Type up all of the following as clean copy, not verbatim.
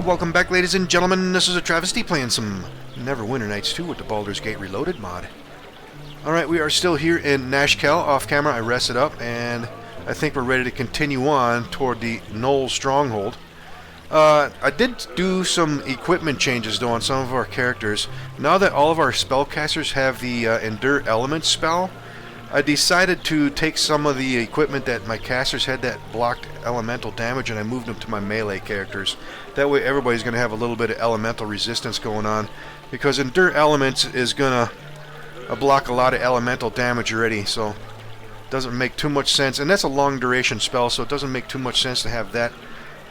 Welcome back, ladies and gentlemen. This is AhTravesty playing some Neverwinter Nights 2 with the Baldur's Gate Reloaded mod. Alright, we are still here in Nashkel. Off camera, I rested up, and I think we're ready to continue on toward the Knoll Stronghold. I did do some equipment changes, though, on some of our characters. Now that all of our spellcasters have the Endure Elements spell, I decided to take some of the equipment that my casters had that blocked elemental damage, and I moved them to my melee characters. That way everybody's going to have a little bit of elemental resistance going on, because Endure Elements is going to block a lot of elemental damage already, so it doesn't make too much sense. And that's a long duration spell, so it doesn't make too much sense to have that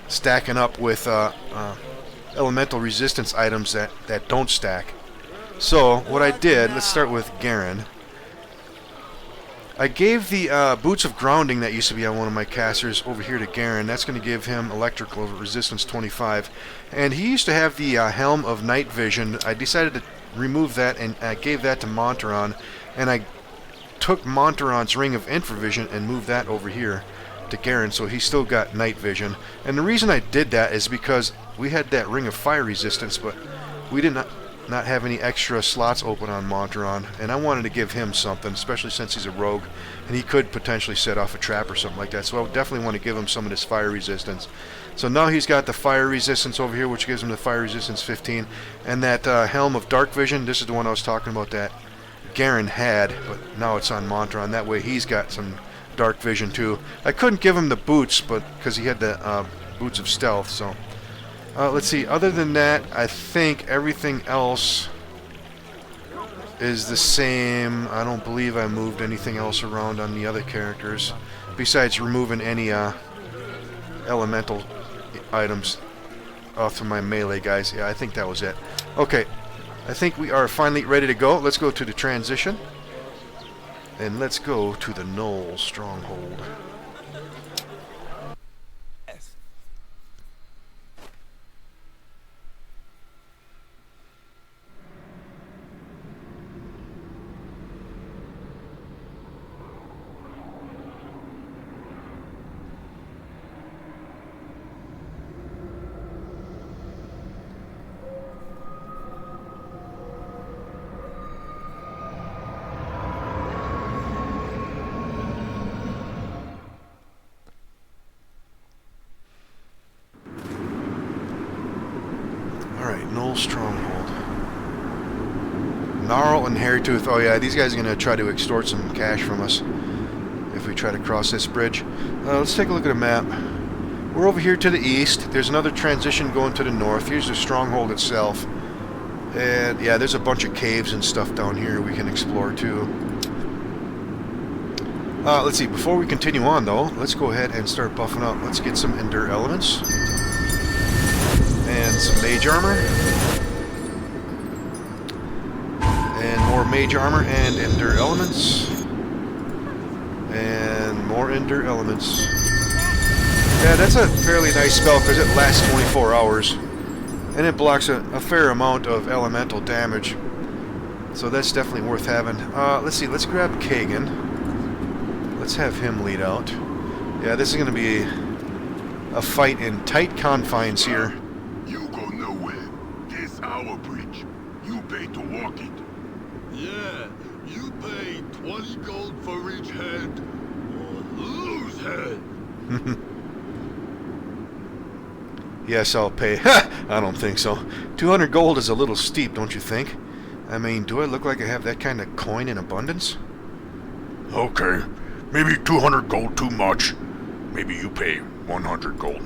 stacking up with elemental resistance items that don't stack. So what I did, let's start with Garen. I gave the Boots of Grounding that used to be on one of my casters over here to Garen. That's going to give him electrical resistance 25. And he used to have the Helm of Night Vision. I decided to remove that, and I gave that to Montaron. And I took Montaron's Ring of Infravision and moved that over here to Garen, so he's still got Night Vision. And the reason I did that is because we had that Ring of Fire Resistance, but we did not have any extra slots open on Montaron, and I wanted to give him something, especially since he's a rogue, and he could potentially set off a trap or something like that, so I definitely want to give him some of this fire resistance. So now he's got the fire resistance over here, which gives him the fire resistance 15, and that Helm of Dark Vision, this is the one I was talking about that Garen had, but now it's on Montaron. That way he's got some Dark Vision too. I couldn't give him the boots, but because he had the Boots of Stealth, so... let's see, other than that, I think everything else is the same. I don't believe I moved anything else around on the other characters, besides removing any elemental items off of my melee guys. Yeah, I think that was it. Okay, I think we are finally ready to go. Let's go to the transition, and let's go to the Knoll Stronghold. Knoll Stronghold. Gnarl and Hairtooth. Oh yeah, these guys are going to try to extort some cash from us if we try to cross this bridge. Let's take a look at a map. We're over here to the east. There's another transition going to the north. Here's the stronghold itself. And yeah, there's a bunch of caves and stuff down here we can explore too. Let's see, before we continue on though, let's go ahead and start buffing up. Let's get some Endure Elements. And some Mage Armor. And more Mage Armor and Endure Elements. And more Endure Elements. Yeah, that's a fairly nice spell because it lasts 24 hours. And it blocks a fair amount of elemental damage. So that's definitely worth having. Let's see, let's grab Kagan. Let's have him lead out. Yeah, this is going to be a fight in tight confines here. Pay to walk it. Yeah, you pay 20 gold for each head, or lose head. Yes, I'll pay. I don't think so. 200 gold is a little steep, don't you think? I mean, do I look like I have that kind of coin in abundance? Okay, maybe 200 gold too much. Maybe you pay 100 gold.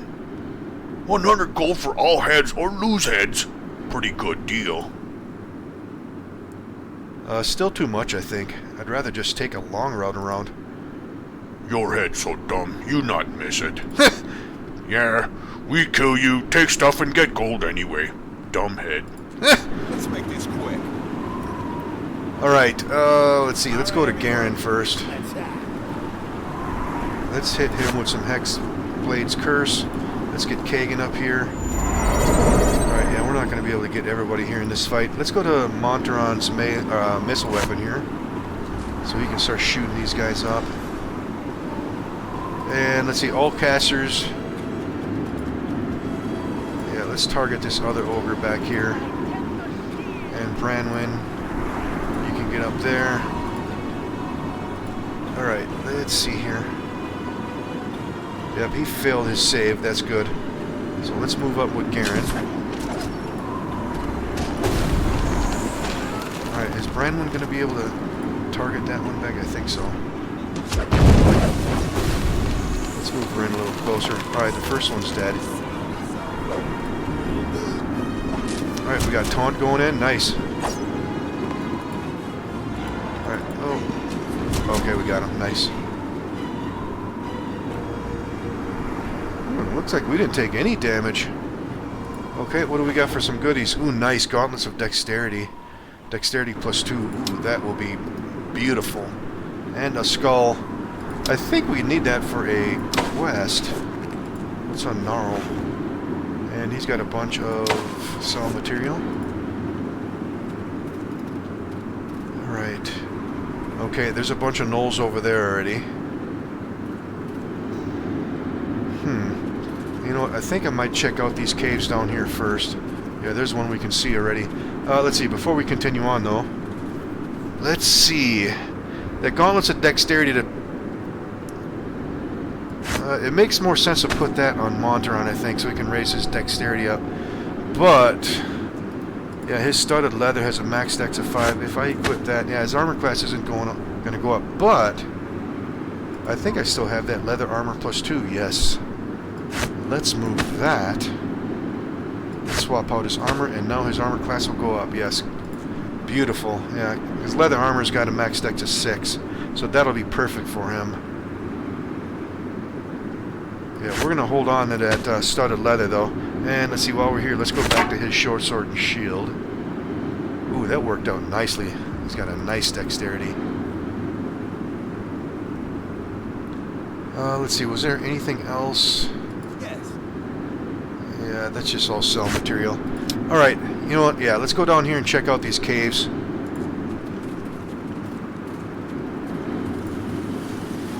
100 gold for all heads or lose heads. Pretty good deal. Still too much, I think. I'd rather just take a long route around. Your head's so dumb, you not miss it. Yeah, we kill you, take stuff, and get gold anyway. Dumb head. Let's make this quick. Alright, let's see. Let's go to Garen first. Let's hit him with some Hex Blade's Curse. Let's get Kagan up here. Alright, yeah, we're not going to be able to get everybody here in this fight. Let's go to Montaron's missile weapon here, so we can start shooting these guys up. And let's see, all casters. Yeah, let's target this other ogre back here. And Branwyn, you can get up there. Alright, let's see here. Yep, he failed his save. That's good. So let's move up with Garen. Alright, is Branwyn going to be able to target that one back? I think so. Let's move her in a little closer. Alright, the first one's dead. Alright, we got taunt going in. Nice. Alright, oh. Okay, we got him. Nice. Looks like we didn't take any damage. Okay, what do we got for some goodies? Ooh, nice. Gauntlets of Dexterity. Dexterity +2. Ooh, that will be beautiful. And a skull. I think we need that for a quest. What's on Gnarl? And he's got a bunch of cell material. Alright. Okay, there's a bunch of gnolls over there already. You know what, I think I might check out these caves down here first. Yeah, there's one we can see already. Let's see, before we continue on though. Let's see. The Gauntlets of Dexterity to... it makes more sense to put that on Monteron, I think, so he can raise his Dexterity up. But... yeah, his Studded Leather has a max dex of 5. If I equip that, yeah, his armor class isn't going to go up. But... I think I still have that Leather Armor +2, yes. Let's move that. Let's swap out his armor, and now his armor class will go up. Yes. Beautiful. Yeah, his leather armor's got a max dex of 6, so that'll be perfect for him. Yeah, we're going to hold on to that studded leather, though. And let's see, while we're here, let's go back to his short sword and shield. Ooh, that worked out nicely. He's got a nice dexterity. Let's see, was there anything else? Yeah, that's just all cell material. Alright, you know what? Yeah, let's go down here and check out these caves.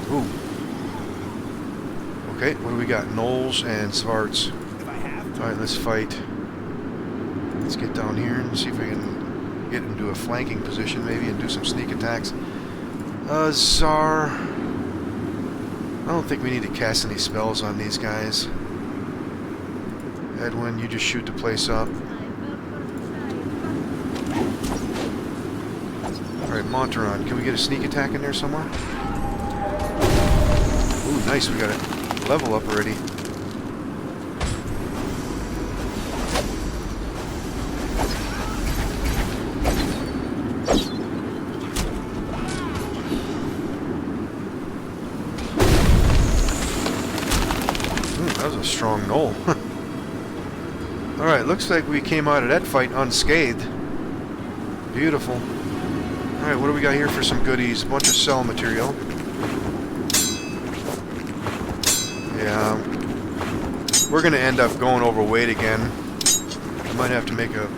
Ooh. Okay, what do we got? Gnolls and Svarts. Alright, let's fight. Let's get down here and see if we can get into a flanking position maybe and do some sneak attacks. Czar. I don't think we need to cast any spells on these guys. Edwin, you just shoot the place up. Alright, Monteron, can we get a sneak attack in there somewhere? Ooh, nice, we got a level up already. That was a strong gnoll. Alright, looks like we came out of that fight unscathed. Beautiful. Alright, what do we got here for some goodies? A bunch of cell material. Yeah. We're going to end up going overweight again. I might have to make a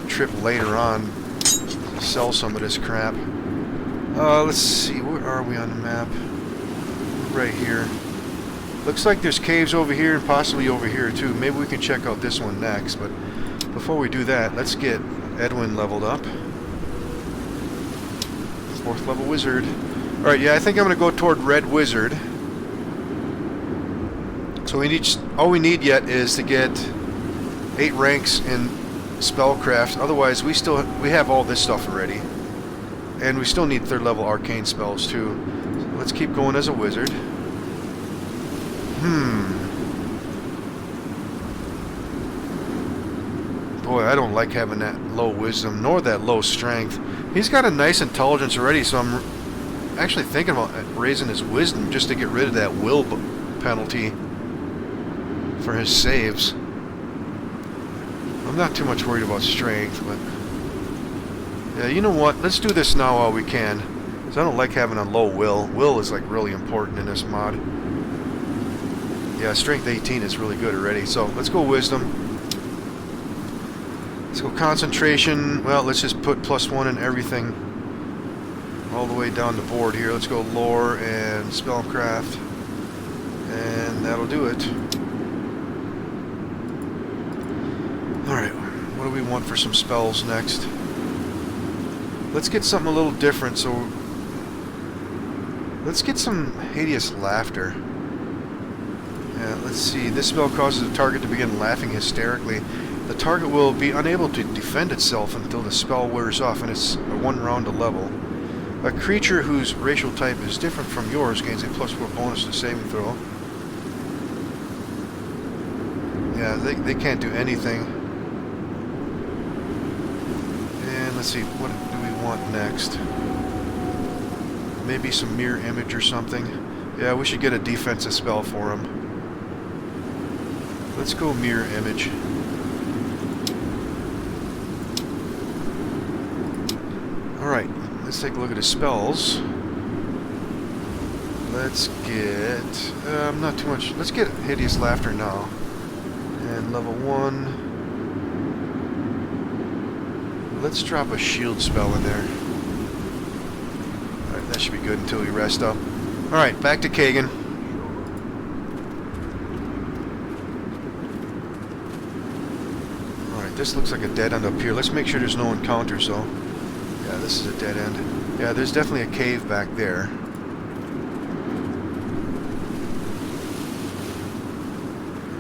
trip later on to sell some of this crap. Let's see, where are we on the map? Right here. Looks like there's caves over here and possibly over here too. Maybe we can check out this one next, but before we do that, let's get Edwin leveled up. 4th level wizard. Alright, yeah, I think I'm going to go toward Red Wizard. So we need, all we need yet is to get 8 ranks in spellcraft. Otherwise, we have all this stuff already. And we still need 3rd level arcane spells too. So let's keep going as a wizard. Boy, I don't like having that low wisdom, nor that low strength. He's got a nice intelligence already, so I'm actually thinking about raising his wisdom just to get rid of that will penalty for his saves. I'm not too much worried about strength, but... yeah, you know what? Let's do this now while we can. Because I don't like having a low will. Will is like really important in this mod. Yeah, strength 18 is really good already. So let's go wisdom. Let's go concentration. Well, let's just put +1 in everything. All the way down the board here. Let's go lore and spellcraft. And that'll do it. Alright, what do we want for some spells next? Let's get something a little different, so... Let's get some hideous laughter. Yeah, let's see. This spell causes the target to begin laughing hysterically. The target will be unable to defend itself until the spell wears off, and it's a 1 round to level. A creature whose racial type is different from yours gains a +4 bonus to saving throw. Yeah, they can't do anything. And let's see, what do we want next? Maybe some mirror image or something. Yeah, we should get a defensive spell for him. Let's go mirror image. Alright, let's take a look at his spells. Let's get... not too much. Let's get Hideous Laughter now. And level 1. Let's drop a shield spell in there. Alright, that should be good until we rest up. Alright, back to Kagan. Alright, this looks like a dead end up here. Let's make sure there's no encounters though. Yeah, this is a dead end. Yeah, there's definitely a cave back there.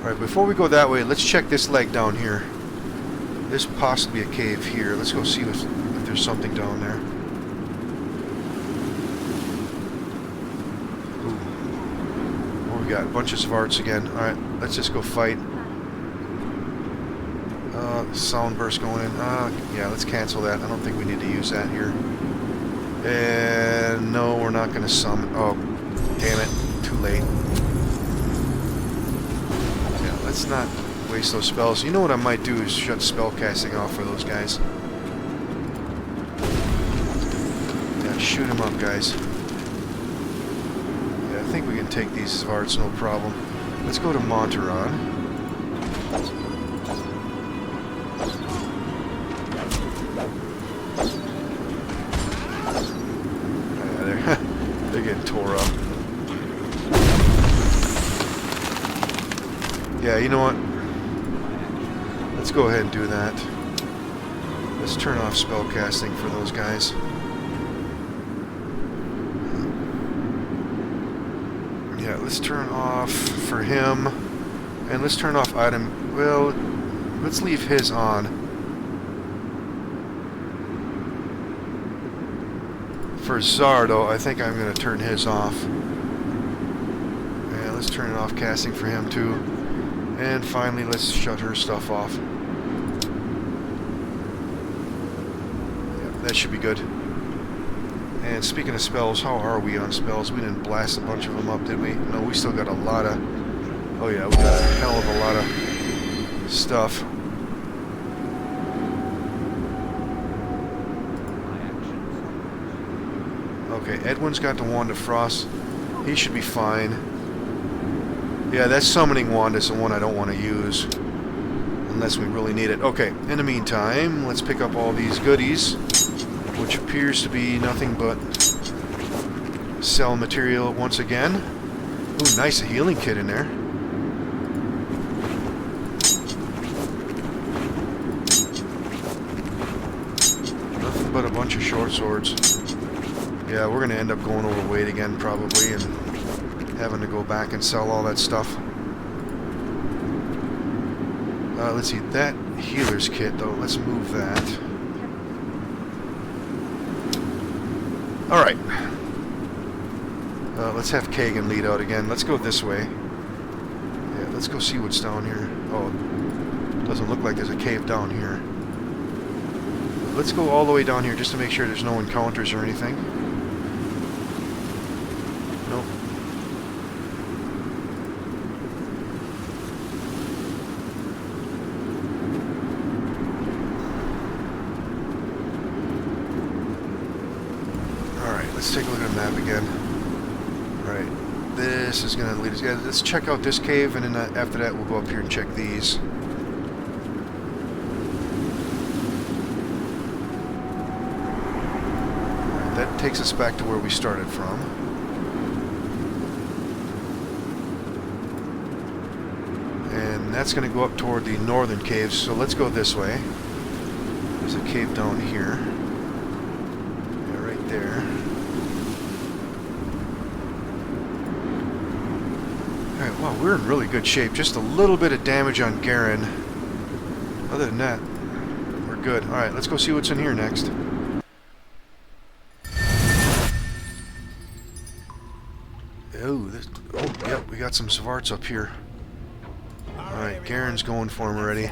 Alright, before we go that way, let's check this leg down here. There's possibly a cave here. Let's go see if there's something down there. Ooh. What we got? Bunches of arts again. Alright, let's just go fight. Sound burst going in. Yeah, let's cancel that. I don't think we need to use that here. And no, we're not going to summon. Oh, damn it. Too late. Yeah, let's not waste those spells. You know what I might do is shut spell casting off for those guys. Yeah, shoot them up, guys. Yeah, I think we can take these Svarts, no problem. Let's go to Monteron. They're getting tore up. Yeah, you know what? Let's go ahead and do that. Let's turn off spellcasting for those guys. Yeah, let's turn off for him. And let's turn off item... Well, let's leave his on. For Zardo, I think I'm going to turn his off. Yeah, let's turn it off casting for him too. And finally, let's shut her stuff off. Yeah, that should be good. And speaking of spells, how are we on spells? We didn't blast a bunch of them up, did we? No, we still got a lot of... Oh yeah, we got a hell of a lot of stuff. Okay, Edwin's got the Wand of Frost. He should be fine. Yeah, that Summoning Wand is the one I don't want to use. Unless we really need it. Okay, in the meantime, let's pick up all these goodies. Which appears to be nothing but cell material once again. Ooh, nice, a healing kit in there. Nothing but a bunch of short swords. Yeah, we're going to end up going overweight again, probably, and having to go back and sell all that stuff. Let's see, that healer's kit, though, let's move that. Alright. Let's have Kagan lead out again. Let's go this way. Yeah, let's go see what's down here. Oh, doesn't look like there's a cave down here. Let's go all the way down here just to make sure there's no encounters or anything. Nope. Alright, let's take a look at the map again. Alright, this is going to lead us... Yeah, let's check out this cave, and then after that we'll go up here and check these. That takes us back to where we started from. And that's going to go up toward the northern caves, so let's go this way. There's a cave down here. Yeah, right there. Alright, wow, we're in really good shape. Just a little bit of damage on Garen. Other than that, we're good. Alright, let's go see what's in here next. Oh, yep, we got some Svarts up here. Alright, Garen's going for him already.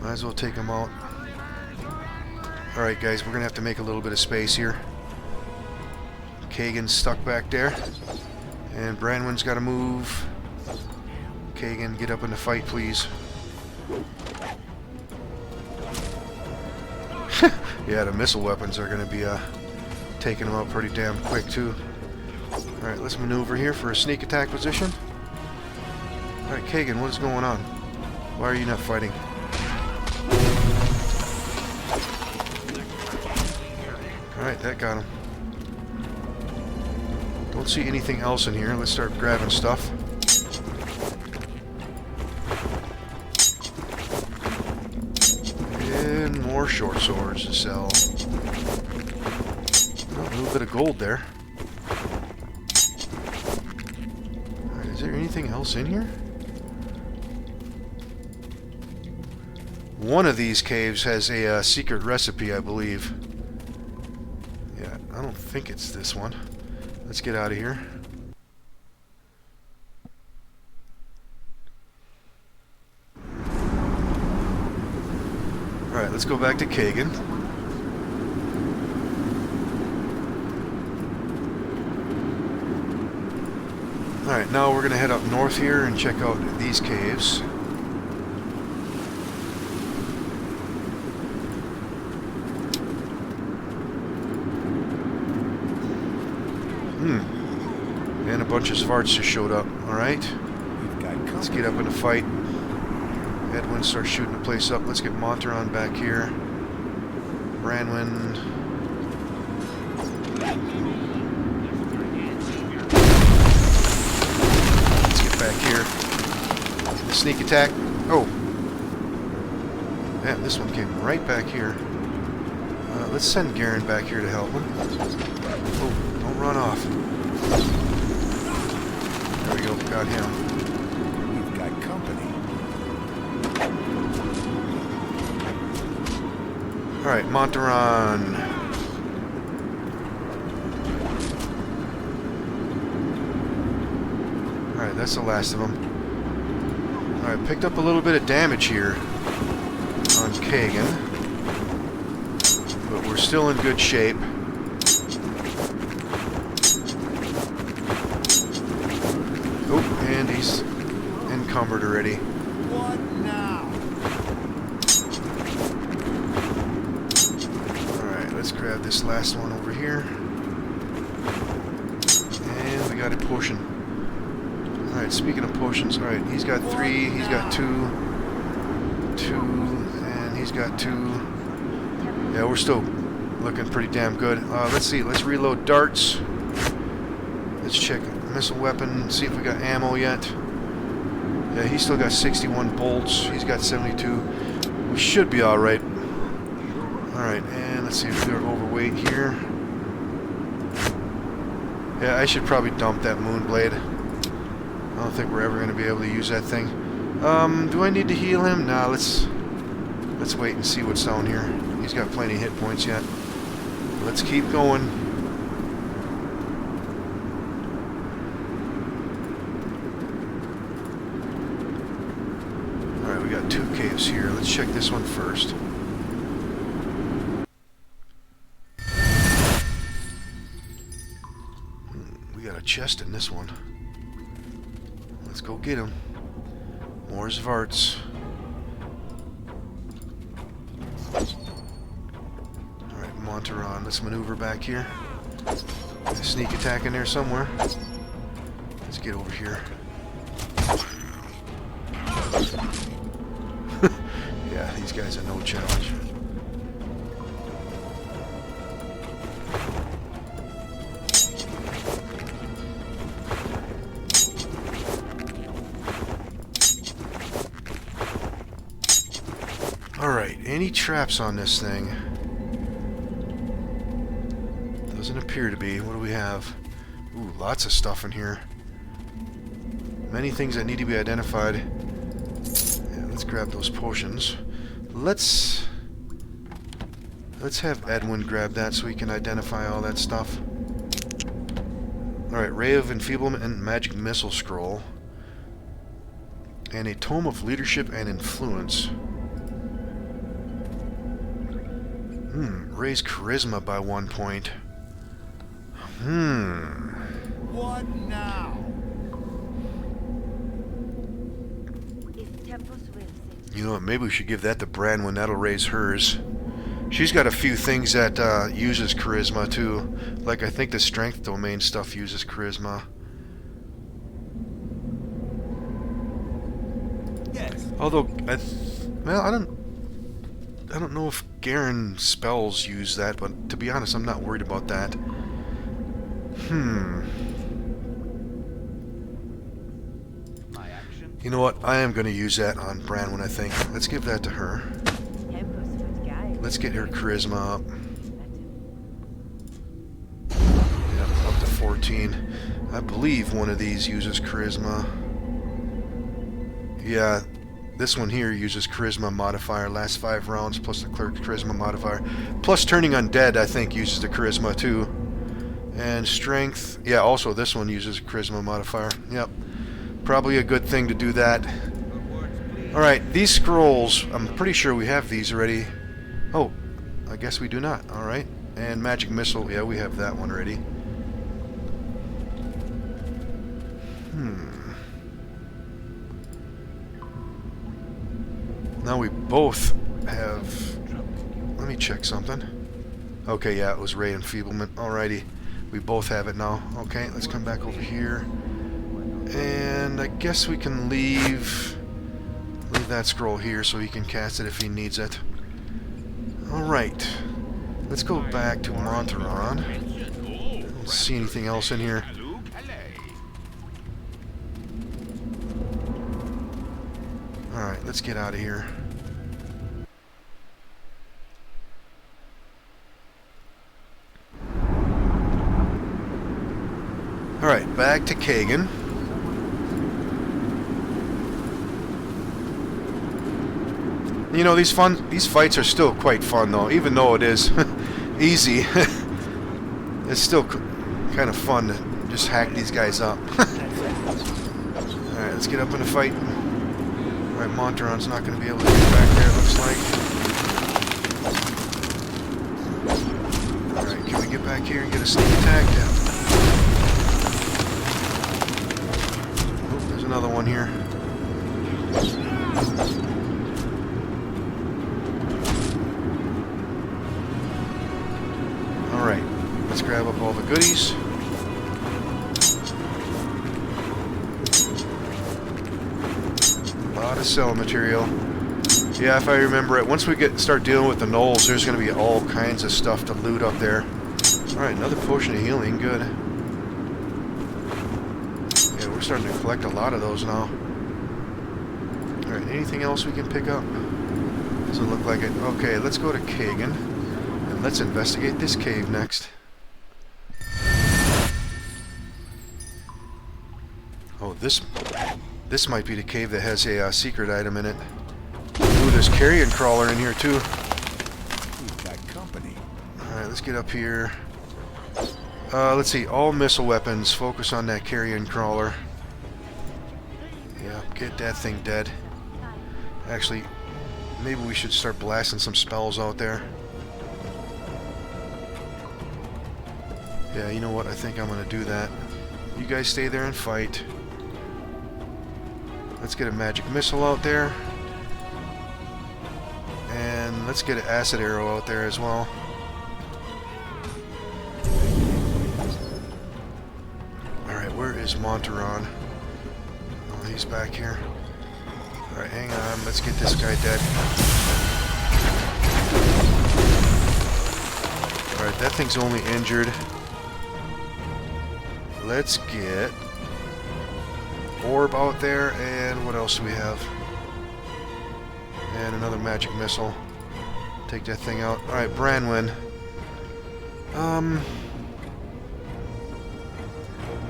Might as well take him out. Alright guys, we're going to have to make a little bit of space here. Kagan's stuck back there. And Branwen's got to move. Kagan, get up in the fight, please. Yeah, the missile weapons are going to be taking them out pretty damn quick too. Alright, let's maneuver here for a sneak attack position. Alright, Kagan, what is going on? Why are you not fighting? Alright, that got him. Don't see anything else in here. Let's start grabbing stuff. And more short swords to sell. Oh, a little bit of gold there. Alright, is there anything else in here? One of these caves has a secret recipe, I believe. Yeah, I don't think it's this one. Let's get out of here. Alright, let's go back to Kagan. Alright, now we're going to head up north here and check out these caves. And a bunch of Svarts just showed up. Alright. Let's get up in the fight. Edwin starts shooting the place up. Let's get Monteron back here. Branwen. Let's get back here. Sneak attack. Oh. Man, this one came right back here. Let's send Garen back here to help him. Oh, don't run off. There we go, got him. We've got company. Alright, Monteron. Alright, that's the last of them. Alright, picked up a little bit of damage here on Kagan. But we're still in good shape. Oh, and he's encumbered already. What now? Alright, let's grab this last one over here. And we got a potion. Alright, speaking of potions, alright, he's got 3, he's got 2, and he's got 2. Yeah, we're still looking pretty damn good. Let's see, let's reload darts. Let's check missile weapon, see if we got ammo yet. Yeah, he's still got 61 bolts. He's got 72. We should be alright. Alright, and let's see if they're overweight here. Yeah, I should probably dump that Moonblade. I don't think we're ever going to be able to use that thing. Do I need to heal him? Nah, let's wait and see what's down here. He's got plenty of hit points yet. Let's keep going. Alright, we got 2 caves here. Let's check this one first. We got a chest in this one. Let's go get him. More Svarts. Alright, Monteron. Let's maneuver back here. There's a sneak attack in there somewhere. Let's get over here. Yeah, these guys are no challenge. any traps on this thing? Doesn't appear to be. What do we have? Ooh, lots of stuff in here. Many things that need to be identified. Yeah, let's grab those potions. Let's have Edwin grab that so we can identify all that stuff. Alright, Ray of Enfeeblement and Magic Missile Scroll. And a Tome of Leadership and Influence. Raise Charisma by 1 point. What now? You know what, maybe we should give that to Branwen. That'll raise hers. She's got a few things that uses Charisma too. Like I think the Strength domain stuff uses Charisma. Yes. Although, well, I don't know if Garen spells use that, but to be honest, I'm not worried about that. You know what? I am going to use that on Branwen, I think. Let's give that to her. Let's get her Charisma up. Yep, up to 14. I believe one of these uses Charisma. Yeah, this one here uses Charisma modifier. Last 5 rounds plus the Clerk's Charisma modifier. Plus turning undead, I think, uses the Charisma too. And Strength, yeah, also this one uses Charisma modifier. Yep. Probably a good thing to do that. Alright, these scrolls, I'm pretty sure we have these already. Oh, I guess we do not. Alright. And Magic Missile, yeah, we have that one already. Now we both have... Let me check something. Okay, yeah, it was Ray Enfeeblement. Alrighty. We both have it now. Okay, let's come back over here. And I guess we can leave that scroll here so he can cast it if he needs it. Alright. Let's go back to Monteron. I don't see anything else in here. Alright, let's get out of here. Alright, back to Kagan. You know, these fights are still quite fun though, even though it is easy. It's still kind of fun to just hack these guys up. Alright, let's get up in a fight. Alright, Monteron's not going to be able to get back there, it looks like. Alright, can we get back here and get a sneak attack? Yeah. Oh, there's another one here. Alright, let's grab up all the goodies. A lot of cell material. Yeah, if I remember it, once we start dealing with the gnolls, there's going to be all kinds of stuff to loot up there. Alright, another potion of healing, good. Yeah, we're starting to collect a lot of those now. Alright, anything else we can pick up? Doesn't look like it. Okay, let's go to Kagan. And let's investigate this cave next. Oh, this might be the cave that has a secret item in it. Ooh, there's carrion crawler in here too. We've got company. Alright, let's get up here. Let's see, all missile weapons, focus on that carrion crawler. Yeah, get that thing dead. Actually, maybe we should start blasting some spells out there. Yeah, you know what, I think I'm gonna do that. You guys stay there and fight. Let's get a magic missile out there. And let's get an acid arrow out there as well. Alright, where is Monteron? Oh, he's back here. Alright, hang on. Let's get this guy dead. Alright, that thing's only injured. Let's get orb out there, and what else do we have? And another magic missile. Take that thing out. Alright, Branwen.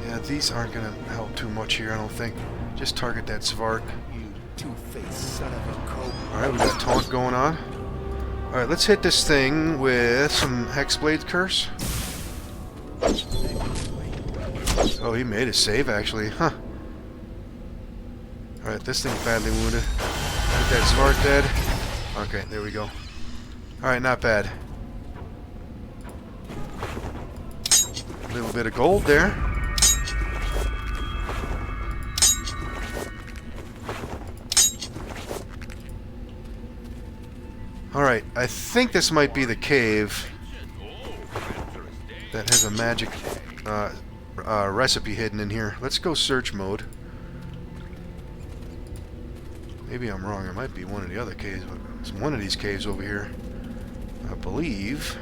Yeah, these aren't gonna help too much here, I don't think. Just target that Svark. You two-faced son of a coat. Alright, we got taunt going on. Alright, let's hit this thing with some Hexblade Curse. Oh, he made a save, actually. Huh. Alright, this thing's badly wounded. Get that Svark dead. Okay, there we go. Alright, not bad. A little bit of gold there. Alright, I think this might be the cave that has a magic recipe hidden in here. Let's go search mode. Maybe I'm wrong. It might be one of the other caves, but it's one of these caves over here. I believe.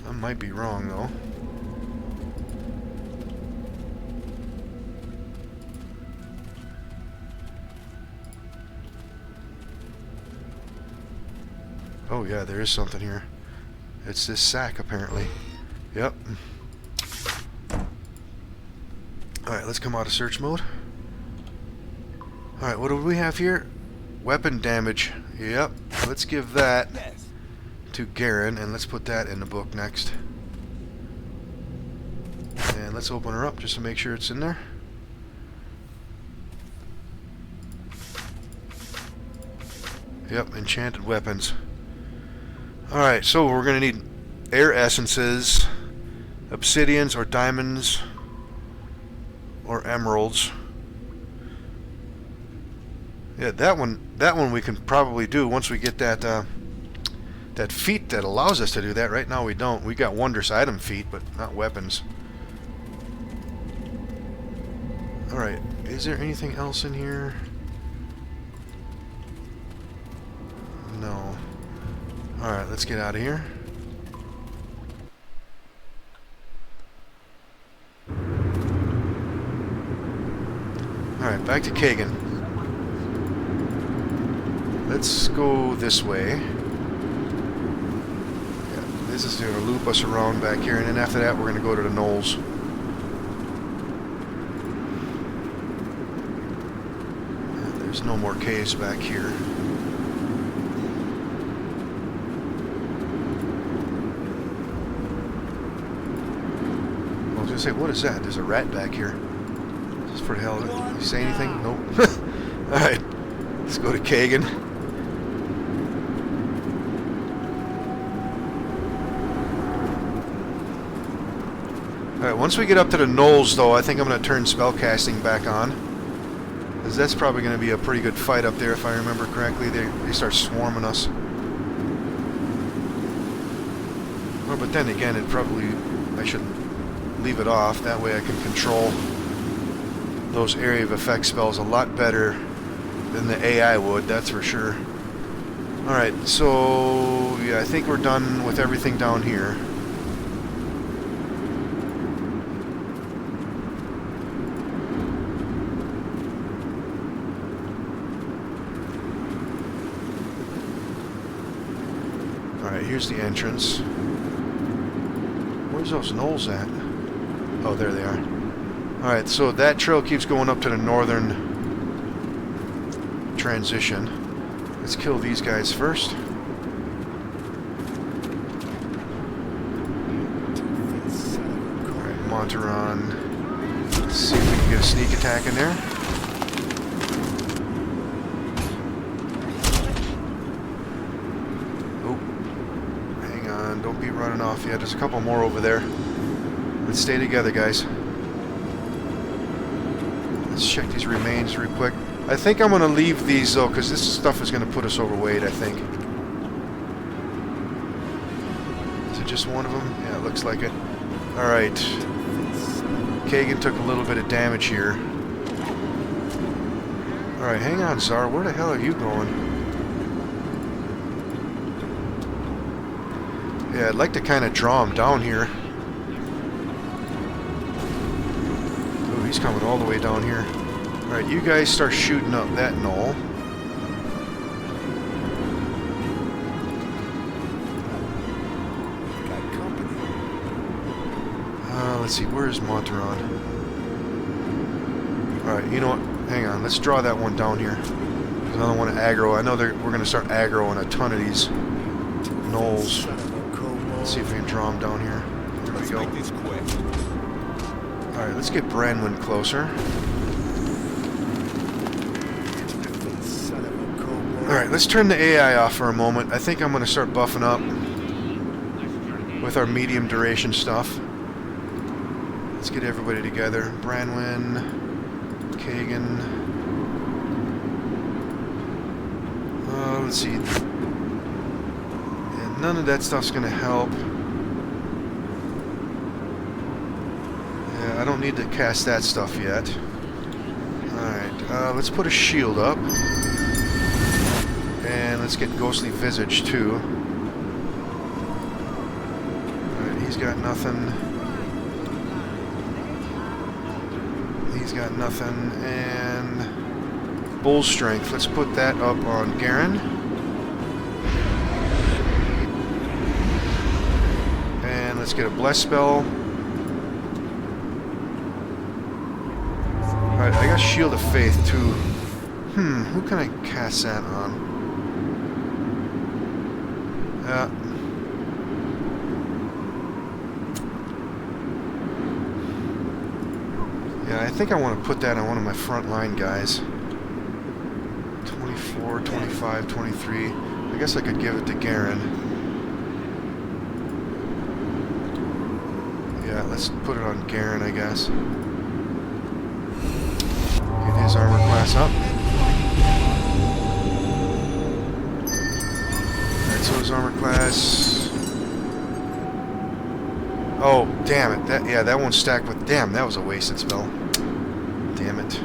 I might be wrong, though. Oh yeah, there is something here. It's this sack, apparently. Yep. Alright, let's come out of search mode. Alright, what do we have here? Weapon damage. Yep. Let's give that to Garen, and let's put that in the book next. And let's open her up just to make sure it's in there. Yep, enchanted weapons. Alright, so we're going to need air essences, obsidians or diamonds or emeralds. Yeah, that one we can probably do once we get that that feat that allows us to do that. Right now we don't. We got wondrous item feat, but not weapons. Alright, is there anything else in here? No. Alright, let's get out of here. Alright, back to Kagan. Let's go this way. Yeah, this is going to loop us around back here, and then after that we're going to go to the Knolls. Yeah, there's no more caves back here. I was going to say, what is that? There's a rat back here. Just for the hell of it. Did you say anything? Nope. Alright, let's go to Kagan. Alright, once we get up to the Knolls, though, I think I'm going to turn spellcasting back on. Because that's probably going to be a pretty good fight up there, if I remember correctly. They start swarming us. Well, but then again, I should leave it off. That way I can control those area of effect spells a lot better than the AI would, that's for sure. Alright, so yeah, I think we're done with everything down here. Alright, here's the entrance. Where's those Knolls at? Oh, there they are. Alright, so that trail keeps going up to the northern transition. Let's kill these guys first. Alright, Monteron. Let's see if we can get a sneak attack in there. Oh, hang on, don't be running off yet. There's a couple more over there. Let's stay together, guys. Let's check these remains real quick. I think I'm going to leave these, though, because this stuff is going to put us overweight, I think. Is it just one of them? Yeah, it looks like it. Alright. Kagan took a little bit of damage here. Alright, hang on, Czar. Where the hell are you going? Yeah, I'd like to kind of draw him down here. He's coming all the way down here. Alright, you guys start shooting up that knoll. let's see, where is Monteron? Alright, you know what? Hang on, let's draw that one down here. There's another one aggro. I know we're going to start aggroing a ton of these gnolls. Let's see if we can draw them down here. Here we go. Alright, let's get Branwen closer. Alright, let's turn the AI off for a moment. I think I'm going to start buffing up with our medium duration stuff. Let's get everybody together. Branwen, Kagan. Let's see. And none of that stuff's going to help. Yeah, I don't need to cast that stuff yet. Alright, let's put a shield up. And let's get Ghostly Visage too. Alright, he's got nothing. He's got nothing. And Bull Strength. Let's put that up on Garen. And let's get a Bless spell. Alright, I got Shield of Faith too. Who can I cast that on? Yeah, I think I want to put that on one of my frontline guys. 24, 25, 23. I guess I could give it to Garen. Yeah, let's put it on Garen, I guess. Get his armor class up. Alright, so his armor class... Oh, damn it. That won't stack with... Damn, that was a wasted spell. Damn it.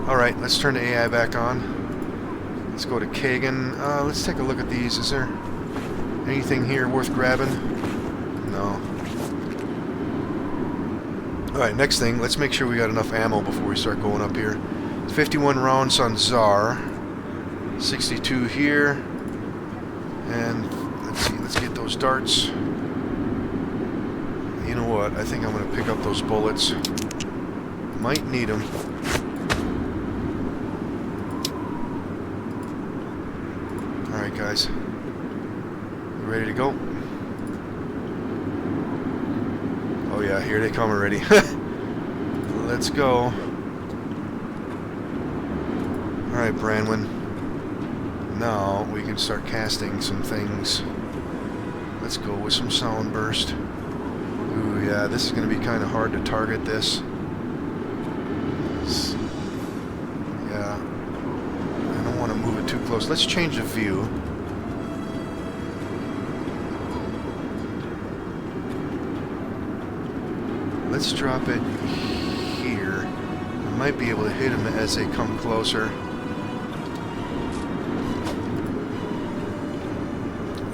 Alright, let's turn the AI back on. Let's go to Kagan. Let's take a look at these. Is there anything here worth grabbing? No. Alright, next thing. Let's make sure we got enough ammo before we start going up here. 51 rounds on Tsar. 62 here. And let's see. Let's get those darts. You know what? I think I'm going to pick up those bullets. Might need them. Alright, guys. You ready to go? Oh yeah, here they come already. Let's go. Alright, Branwen. Now we can start casting some things. Let's go with some Sound Burst. Ooh, yeah, this is going to be kind of hard to target this. Yeah. I don't want to move it too close. Let's change the view. Let's drop it here. I might be able to hit them as they come closer.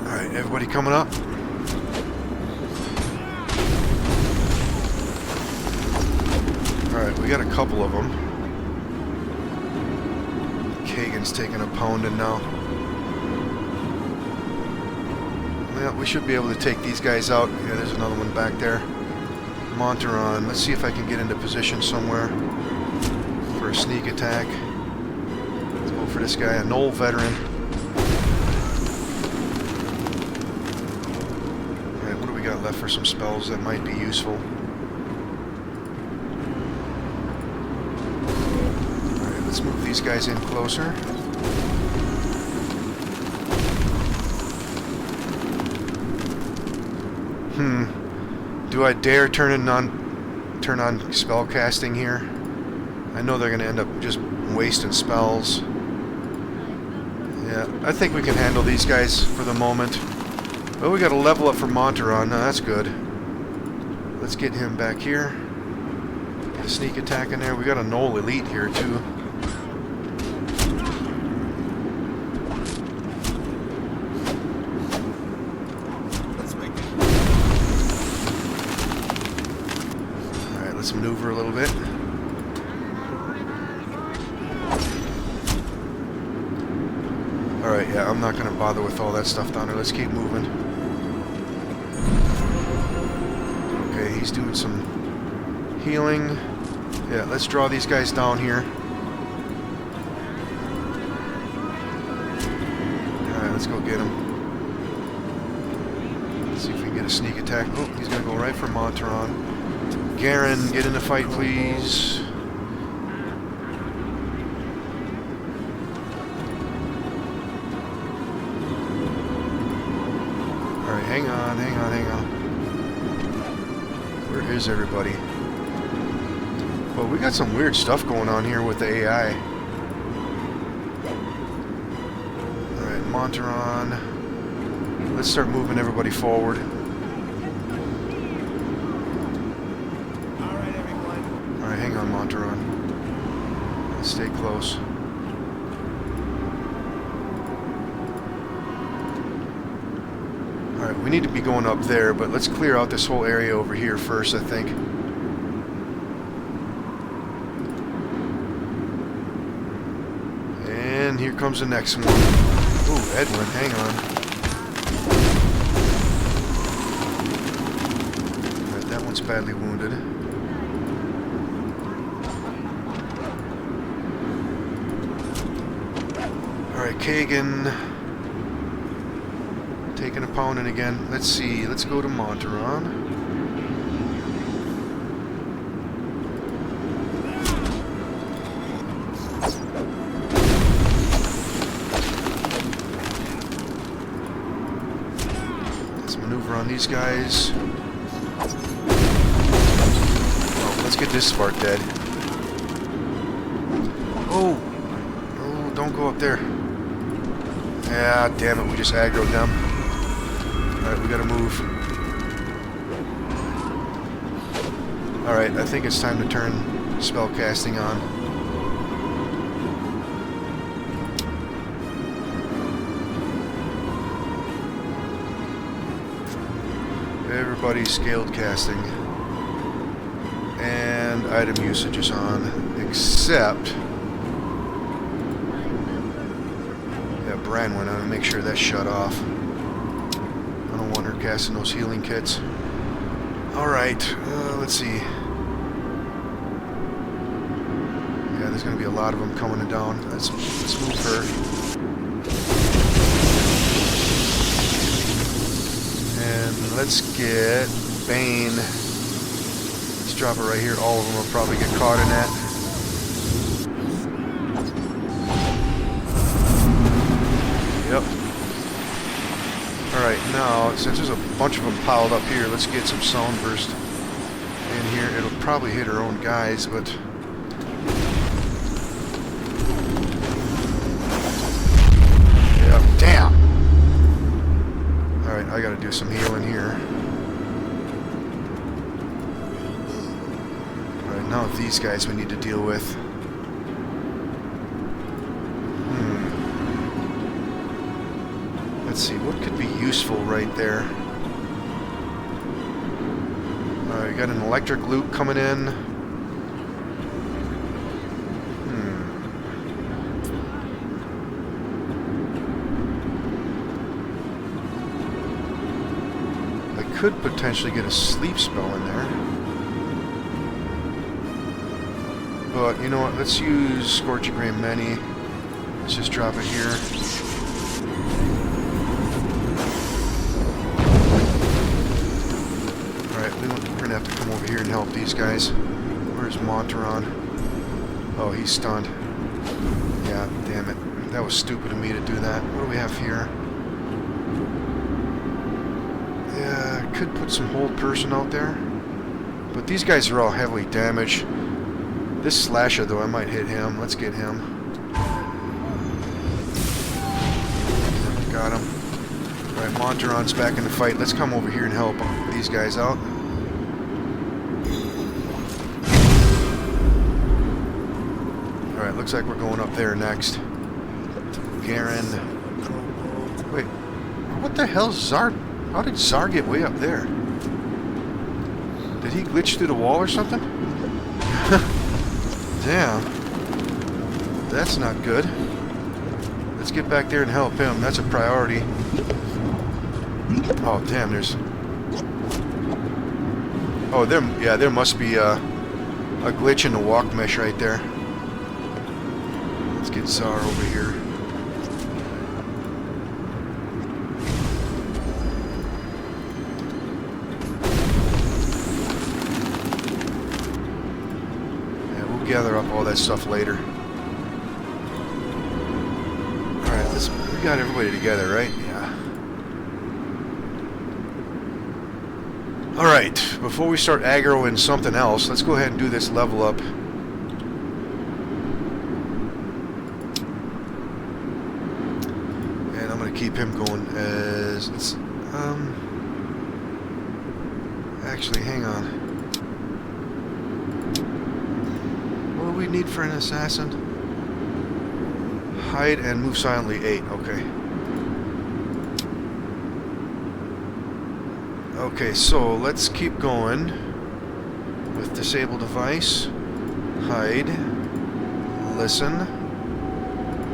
Alright, everybody coming up? Alright, we got a couple of them. Kagan's taking a pounding now. Well, we should be able to take these guys out. Yeah, there's another one back there. Monteron. Let's see if I can get into position somewhere for a sneak attack. Let's go for this guy, a Gnoll veteran. Alright, what do we got left for some spells that might be useful? Alright, let's move these guys in closer. Do I dare turn on spell casting here? I know they're going to end up just wasting spells. Yeah, I think we can handle these guys for the moment. Oh, we got a level up for Monteron. No, that's good. Let's get him back here. Get a sneak attack in there. We got a Gnoll Elite here too. Let's maneuver a little bit. Alright, yeah, I'm not going to bother with all that stuff down there. Let's keep moving. Okay, Okay, he's doing some healing. Yeah, let's draw these guys down here. Alright, let's go get him. Let's see if we can get a sneak attack. Oh, he's going to go right for Montaron. Garen, get in the fight, please. Alright, hang on. Where is everybody? Well, we got some weird stuff going on here with the AI. Alright, Montaron. Let's start moving everybody forward. Alright, everyone. Alright, hang on, Montaron. Let's stay close. Alright, we need to be going up there, but let's clear out this whole area over here first, I think. And here comes the next one. Ooh, Edwin, hang on. Alright, that one's badly wounded. Alright, Kagan. Taking opponent again. Let's see. Let's go to Montaron. Let's maneuver on these guys. Oh, let's get this Spark dead. Oh! Oh, don't go up there. Yeah, damn it. We just aggroed them. Alright, we gotta move. Alright, I think it's time to turn spell casting on. Everybody's scaled casting. And item usage is on. Except... yeah, Branwen, I'm gonna make sure that's shut off. I don't want her casting those healing kits. Alright, let's see. Yeah, there's going to be a lot of them coming down. Let's move her. And let's get Bane. Let's drop it right here. All of them will probably get caught in that. Yep. Alright, now, since there's a bunch of them piled up here, let's get some sound burst in here. It'll probably hit our own guys, but... yeah, damn! Alright, I gotta do some healing here. Alright, now these guys we need to deal with. Let's see, what could be useful right there? Alright, we got an electric loop coming in. I could potentially get a sleep spell in there. But, you know what, let's use Scorching Ray Many. Let's just drop it here. We're gonna have to come over here and help these guys. Where's Montaron? Oh, he's stunned. Yeah, damn it. That was stupid of me to do that. What do we have here? Yeah, I could put some hold person out there. But these guys are all heavily damaged. This Slasher, though, I might hit him. Let's get him. Got him. Alright, Montaron's back in the fight. Let's come over here and help these guys out. Alright, looks like we're going up there next. Garen. Wait, what the hell's Zar? How did Zar get way up there? Did he glitch through the wall or something? Damn. That's not good. Let's get back there and help him. That's a priority. Oh, damn, there's... Oh, there must be a glitch in the walk mesh right there. Let's get SOAR over here. Yeah, we'll gather up all that stuff later. Alright, we got everybody together, right? Yeah. Alright, before we start aggroing something else, let's go ahead and do this level up. And I'm going to keep him going as... actually, hang on. What do we need for an assassin? Hide and move silently, 8, okay. Okay, so let's keep going with disable device, hide, listen,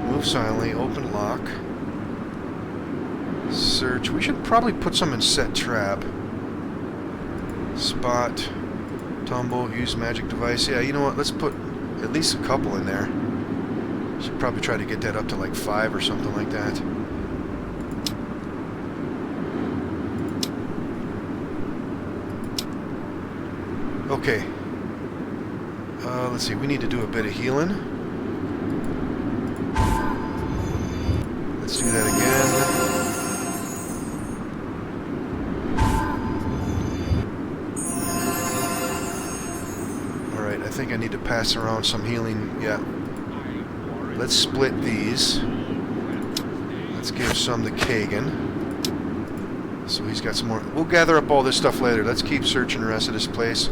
move silently, open lock, search. We should probably put some in set trap, spot, tumble, use magic device. Yeah, you know what? Let's put at least a couple in there. Should probably try to get that up to like 5 or something like that. Okay. Let's see. We need to do a bit of healing. Let's do that again. Alright, I think I need to pass around some healing. Yeah. Let's split these. Let's give some to Kagan. So he's got some more. We'll gather up all this stuff later. Let's keep searching the rest of this place.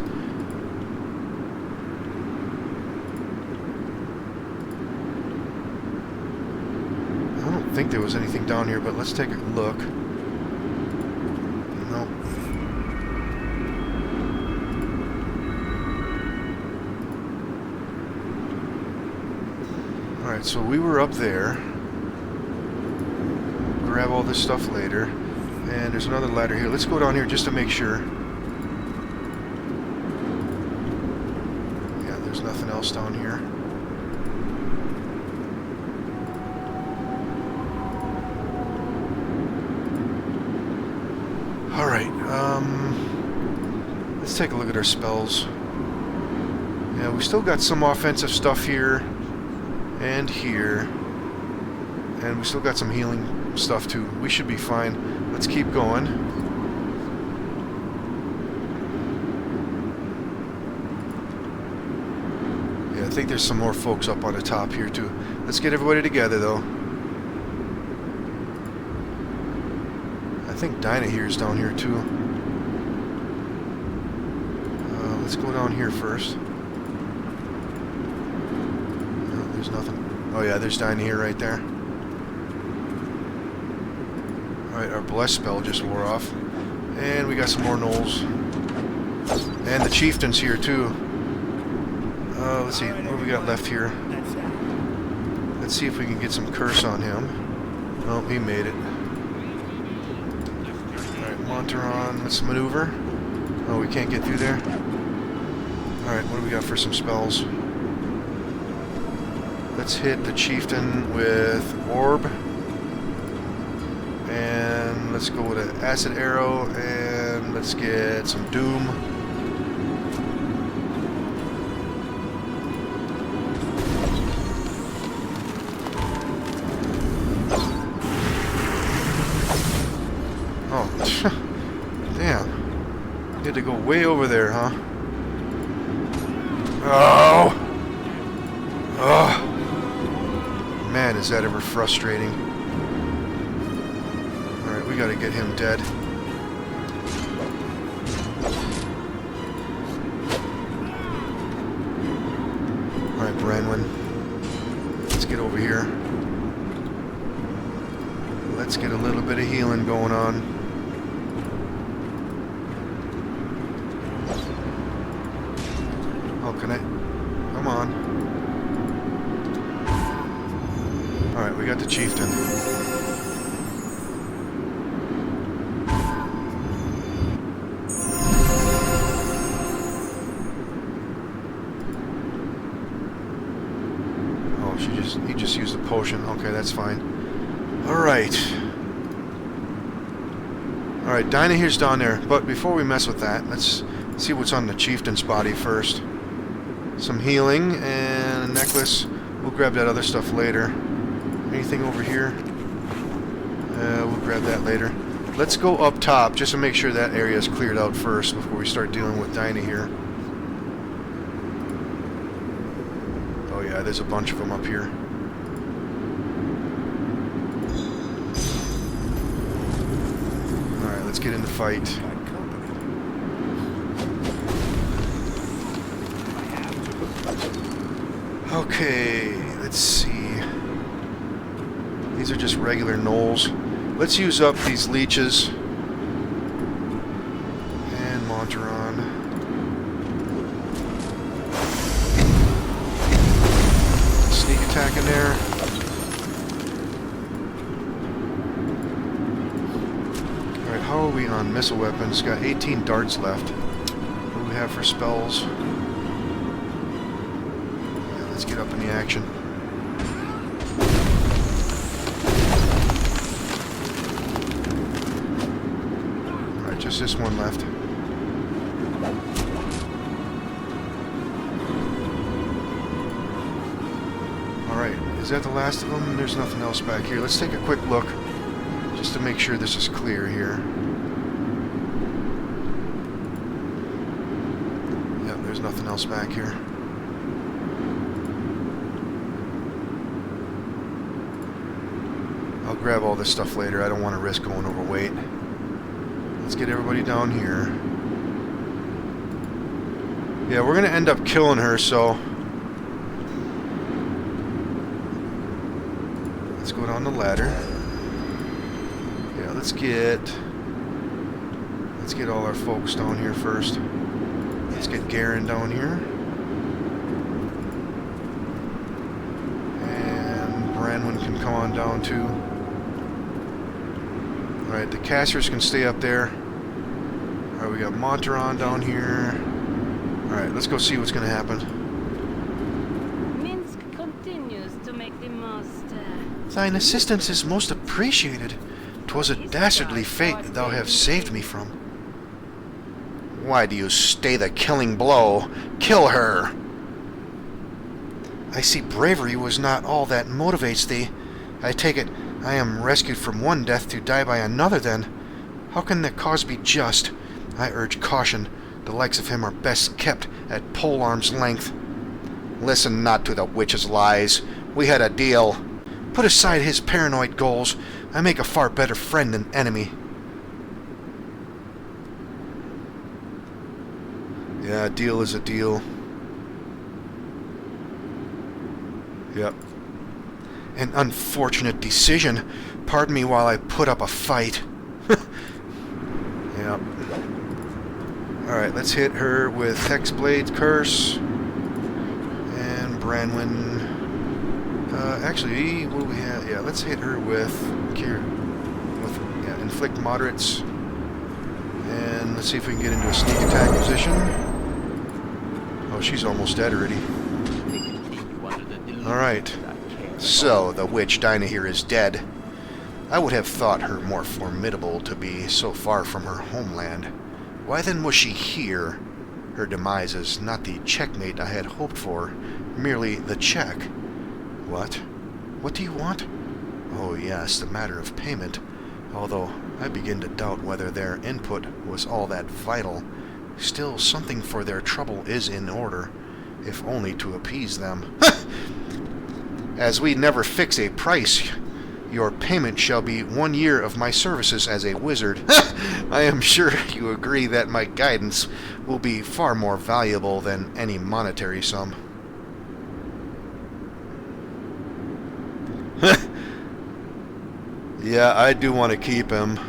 I don't think there was anything down here, but let's take a look. Nope. Alright, so we were up there. Grab all this stuff later. And there's another ladder here. Let's go down here just to make sure. Yeah, there's nothing else down here. Alright, let's take a look at our spells. Yeah, we still got some offensive stuff here. And here. And we still got some healing stuff too. We should be fine. Let's keep going. Yeah, I think there's some more folks up on the top here too. Let's get everybody together though. I think Dinah here is down here too. Let's go down here first. No, there's nothing. Oh yeah, there's Dinah here right there. Alright, our bless spell just wore off. And we got some more gnolls. And the chieftain's here too. Let's see, what do we got left here? Let's see if we can get some curse on him. Oh, he made it. Alright, Monteron, let's maneuver. Oh, we can't get through there. Alright, what do we got for some spells? Let's hit the chieftain with orb. And let's go with an acid arrow, and let's get some doom. Oh, damn. You had to go way over there, huh? Oh! Oh! Man, is that ever frustrating. Alright, we gotta get him dead. Alright, Branwyn. Let's get over here. Let's get a little bit of healing going on. Oh, can I? Come on. Alright, we got the chieftain. potion. Okay, that's fine. Alright. Alright, Dinah here's down there. But before we mess with that, let's see what's on the chieftain's body first. Some healing and a necklace. We'll grab that other stuff later. Anything over here? We'll grab that later. Let's go up top just to make sure that area is cleared out first before we start dealing with Dinah here. Oh yeah, there's a bunch of them up here. Alright, let's get in the fight. Okay, let's see. These are just regular gnolls. Let's use up these leeches. And Monteron. Sneak attack in there. Alright, how are we on missile weapons? Got 18 darts left. What do we have for spells? Yeah, let's get up in the action. Just this one left. Alright, is that the last of them? There's nothing else back here. Let's take a quick look just to make sure this is clear here. Yep, there's nothing else back here. I'll grab all this stuff later. I don't want to risk going overweight. Let's get everybody down here. Yeah, we're going to end up killing her, so... Let's go down the ladder. Yeah, let's get all our folks down here first. Let's get Garen down here. And Branwyn can come on down too. Alright, the casters can stay up there. Alright, we got Monteron down here. Alright, let's go see what's going to happen. Minsk continues to make the most... Thine assistance is most appreciated. 'Twas a dastardly fate that thou hast saved me from. Why do you stay the killing blow? Kill her! I see bravery was not all that motivates thee. I take it I am rescued from one death to die by another, then. How can the cause be just? I urge caution. The likes of him are best kept at polearm's length. Listen not to the witch's lies. We had a deal. Put aside his paranoid goals. I make a far better friend than enemy. Yeah, a deal is a deal. Yep. An unfortunate decision. Pardon me while I put up a fight. Yep. Alright, let's hit her with Hexblade Curse. And Branwyn. Actually, what do we have? Yeah, let's hit her with Inflict Moderates. And let's see if we can get into a sneak attack position. Oh, she's almost dead already. Alright. So, the witch Dinah here is dead. I would have thought her more formidable to be so far from her homeland. Why then was she here? Her demise is not the checkmate I had hoped for, merely the check. What? What do you want? Oh yes, the matter of payment. Although I begin to doubt whether their input was all that vital. Still, something for their trouble is in order, if only to appease them. As we never fix a price, your payment shall be 1 year of my services as a wizard. I am sure you agree that my guidance will be far more valuable than any monetary sum. Yeah, I do want to keep him.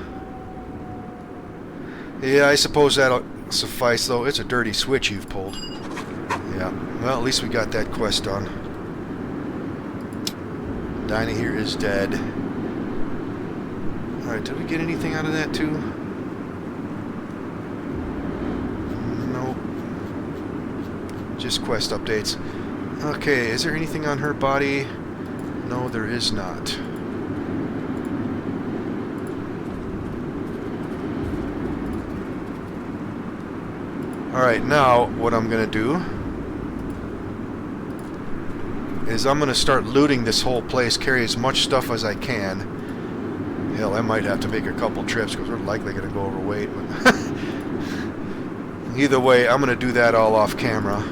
Yeah, I suppose that'll suffice, though. It's a dirty switch you've pulled. Yeah, well, at least we got that quest done. Dinah here is dead. Alright, did we get anything out of that, too? Nope. Just quest updates. Okay, is there anything on her body? No, there is not. Alright, now what I'm going to do is I'm going to start looting this whole place, carry as much stuff as I can. Hell, I might have to make a couple trips because we're likely going to go overweight. But either way, I'm going to do that all off camera.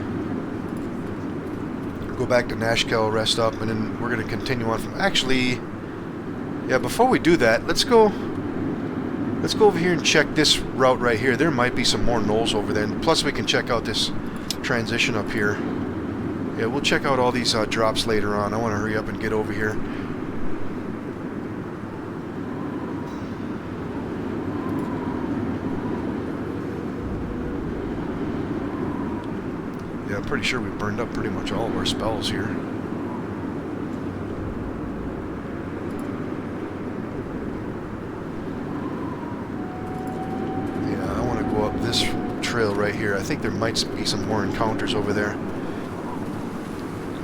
Go back to Nashkel, rest up, and then we're going to continue on from... Actually, yeah, before we do that, let's go over here and check this route right here. There might be some more knolls over there. And plus, we can check out this transition up here. Yeah, we'll check out all these drops later on. I want to hurry up and get over here. Yeah, I'm pretty sure we burned up pretty much all of our spells here. This trail right here. I think there might be some more encounters over there.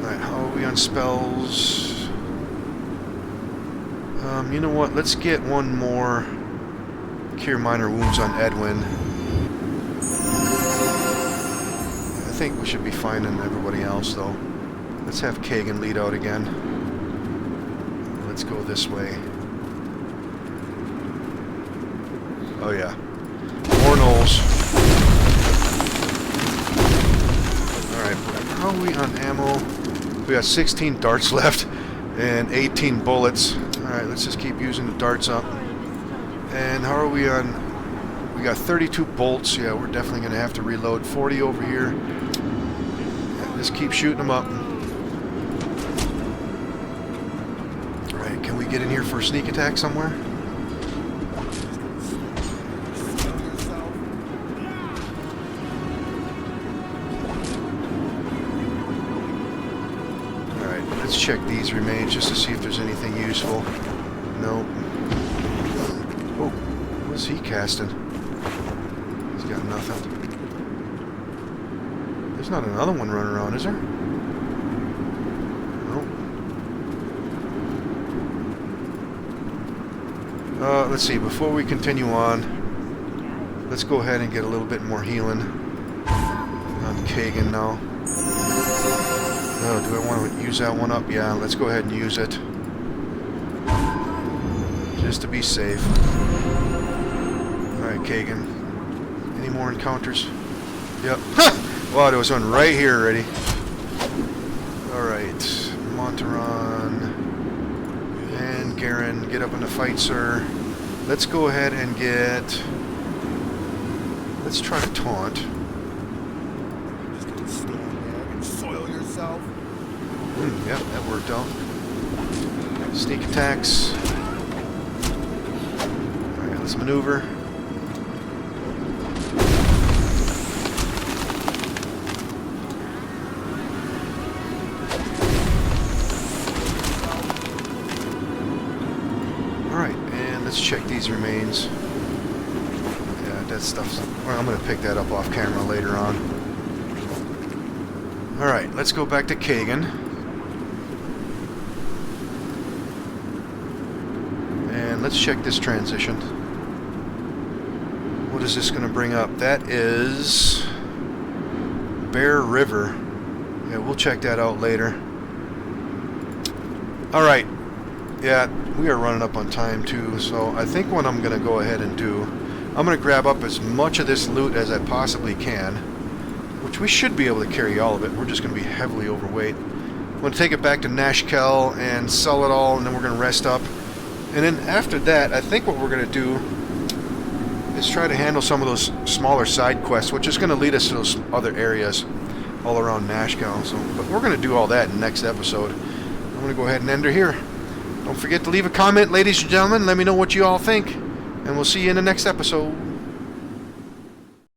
Alright, how are we on spells? You know what? Let's get one more Cure Minor Wounds on Edwin. I think we should be fine on everybody else, though. Let's have Kagan lead out again. Let's go this way. Oh, yeah. More knolls. Alright, how are we on ammo? We got 16 darts left and 18 bullets. Alright, let's just keep using the darts up. And how are we on... We got 32 bolts. Yeah, we're definitely going to have to reload. 40 over here. Yeah, just keep shooting them up. Alright, can we get in here for a sneak attack somewhere? Let's check these remains just to see if there's anything useful. Nope. Oh, what's he casting? He's got nothing. There's not another one running around, is there? Nope. Let's see, before we continue on, let's go ahead and get a little bit more healing on Kagan now. Oh, do I want to use that one up? Yeah, let's go ahead and use it. Just to be safe. Alright, Kagan. Any more encounters? Yep. Wow, there was one right here already. Alright. Monteron. And Garen, get up in the fight, sir. Let's go ahead and get... Let's try to taunt. Yep, that worked out. Sneak attacks. Alright, let's maneuver. Alright, and let's check these remains. Yeah, that stuff's... Well, I'm going to pick that up off camera later on. Alright, let's go back to Kagan. Let's check this transition. What is this going to bring up? That is Bear River. Yeah, we'll check that out later. Alright. Yeah, we are running up on time too, so I think what I'm going to go ahead and do, I'm going to grab up as much of this loot as I possibly can, which we should be able to carry all of it. We're just going to be heavily overweight. I'm going to take it back to Nashkel and sell it all, and then we're going to rest up. And then after that, I think what we're going to do is try to handle some of those smaller side quests, which is going to lead us to those other areas all around Nashkel. So, but we're going to do all that in the next episode. I'm going to go ahead and end her here. Don't forget to leave a comment, ladies and gentlemen. Let me know what you all think. And we'll see you in the next episode.